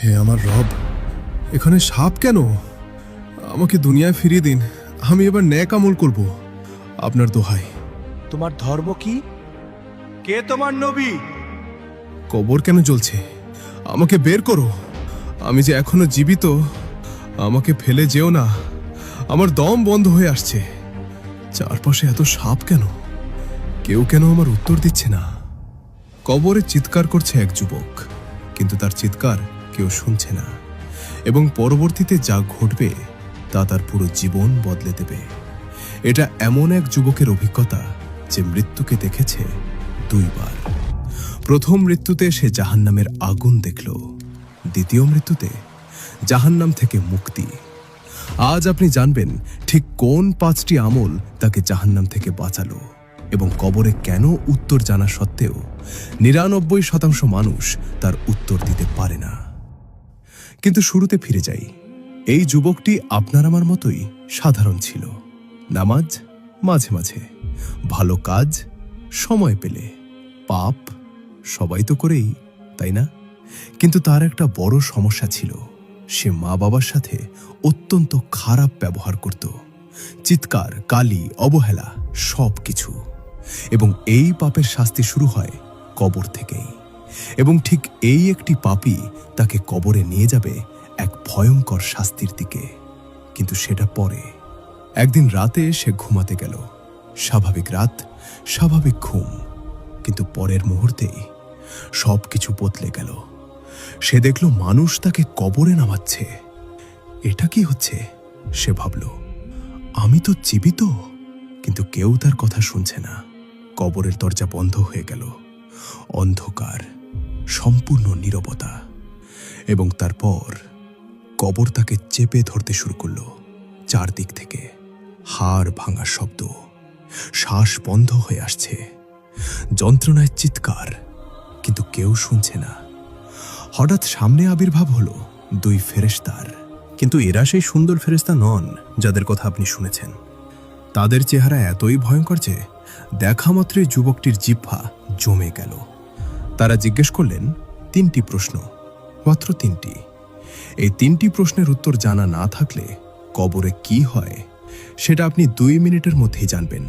হে আমার রব, এখানে সাপ কেন? আমাকে দুনিয়ায় ফিরিয়ে দিন। আমি এবার ন্যাক আমল করব। আপনার দোহাই। তোমার ধর্ম কি? কে তোমার নবী? কবর কেন জ্বলছে? আমাকে বের করো। আমি যে এখনো জীবিত। আমাকে ফেলে যেও না। আমার দম বন্ধ হয়ে আসছে। চারপাশে এত সাপ কেন? কেউ কেন আমার উত্তর দিচ্ছে না? কবরে চিৎকার করছে এক যুবক, কিন্তু তার চিৎকার কেউ শুনছে না। এবং পরবর্তীতে যা ঘটবে তা তার পুরো জীবন বদলে দেবে। এটা এমন এক যুবকের অভিজ্ঞতা যে মৃত্যুকে দেখেছে দুইবার। প্রথম মৃত্যুতে সে জাহান্নামের আগুন দেখল, দ্বিতীয় মৃত্যুতে জাহান্নাম থেকে মুক্তি। আজ আপনি জানবেন ঠিক কোন 5টি আমল তাকে জাহান্নাম থেকে বাঁচালো, এবং কবরে কেন উত্তর জানা সত্ত্বেও 99% মানুষ তার উত্তর দিতে পারে না। কিন্তু শুরুতে ফিরে যাই। এই যুবকটি আপনার আমার মতোই সাধারণ ছিল। নামাজ মাঝে মাঝে, ভালো কাজ সময় পেলে, পাপ সবাই তো করেই, তাই না? কিন্তু তার একটা বড় সমস্যা ছিল। সে মা বাবার সাথে অত্যন্ত খারাপ ব্যবহার করত। চিৎকার, গালি, অবহেলা সব কিছু। এবং এই পাপের শাস্তি শুরু হয় কবর থেকেই। এবং ঠিক এই একটি পাপই তাকে কবরে নিয়ে যাবে এক ভয়ঙ্কর শাস্তির দিকে। কিন্তু সেটা পরে। একদিন রাতে সে ঘুমাতে গেল। স্বাভাবিক রাত, স্বাভাবিক ঘুম। কিন্তু পরের মুহূর্তেই সবকিছু বদলে গেল। সে দেখল মানুষ তাকে কবরে নামাচ্ছে। এটা কি হচ্ছে? সে ভাবল, আমি তো জীবিত। কিন্তু কেউ তার কথা শুনছে না। কবরের দরজা বন্ধ হয়ে গেল। অন্ধকার, সম্পূর্ণ নীরবতা। এবং তারপর কবর তাকে চেপে ধরতে শুরু করল। চারদিক থেকে হাড় ভাঙা শব্দ, শ্বাস বন্ধ হয়ে আসছে, যন্ত্রণায় চিৎকার, কিন্তু কেউ শুনছে না। হঠাৎ সামনে আবির্ভাব হলো 2 ফেরেশতার। কিন্তু এরা সেই সুন্দর ফেরেশতা নন যাদের কথা আপনি শুনেছেন। তাদের চেহারা এতই ভয়ঙ্কর যে দেখা মাত্রই যুবকটির জিহ্বা জমে গেল। তারা জিজ্ঞেস করলেন 3টি প্রশ্ন, মাত্র 3টি। এই 3টি প্রশ্নের উত্তর জানা না থাকলে কবরে কি হয় সেটা আপনি 2 মিনিটের মধ্যেই জানবেন।